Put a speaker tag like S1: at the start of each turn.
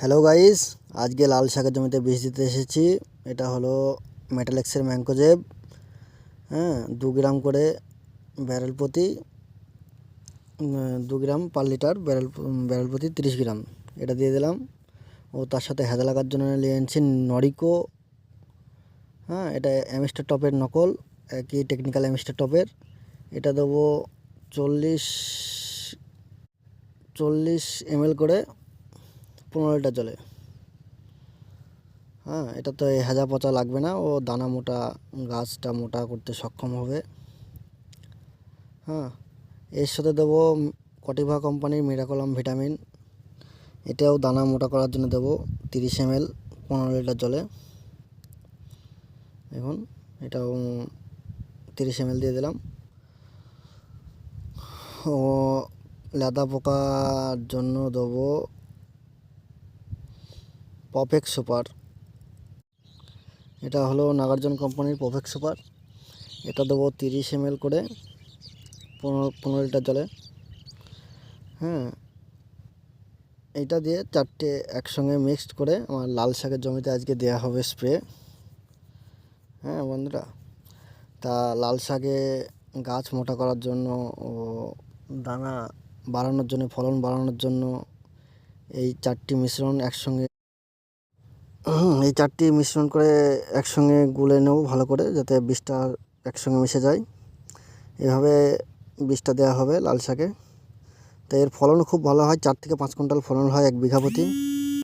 S1: Hello guys, আজকে লাল শাকের জমিতে বীজ দিতে এসেছি। এটা হলো মেটালেক্সের ম্যাঙ্কোজেব। হ্যাঁ, 2 গ্রাম করে ব্যারেল প্রতি 2 গ্রাম পার লিটার, ব্যারেল প্রতি 30 গ্রাম এটা দিয়ে দিলাম। ও তার সাথে হেদা লাগার জন্য নিয়ে আনছি নরিকো। হ্যাঁ, এটা অ্যামিস্টার টপের নকল, একই টেকনিক্যাল অ্যামিস্টার টপের। এটা দেবো 40 ml করে 15 লিটার জলে। হ্যাঁ, এটা তো হেজা পচা লাগবে না, ও দানা মোটা, গাছটা মোটা করতে সক্ষম হবে। হ্যাঁ, এর সাথে দেবো কটিভা কোম্পানির মিরাকলাম ভিটামিন। এটাও দানা মোটা করার জন্য দেবো 30 ml 15 লিটার জলে। এখন এটাও 30 ml দিয়ে দিলাম। ও লেদা পোকার জন্য দেবো পফেক্স সুপার। এটা হলো নাগার্জুন কোম্পানির পফেক্স সুপার। এটা দেবো 30 ml করে 15 লিটার জলে। হ্যাঁ, এইটা দিয়ে 4টে একসঙ্গে মিক্সড করে আমার লাল শাকের জমিতে আজকে দেওয়া হবে স্প্রে। হ্যাঁ বন্ধুরা, তা লাল শাকে গাছ মোটা করার জন্য ও দানা বাড়ানোর জন্য, ফলন বাড়ানোর জন্য এই 4টি মিশ্রণ একসঙ্গে এই 4টি মিশ্রণ করে একসঙ্গে গুলে নেব ভালো করে, যাতে বীজটা একসঙ্গে মিশে যায়। এভাবে বীজটা দেওয়া হবে লাল শাকে। তো এর ফলন খুব ভালো হয়, 4 থেকে 5 কুইন্টাল ফলন হয় 1 বিঘা প্রতি।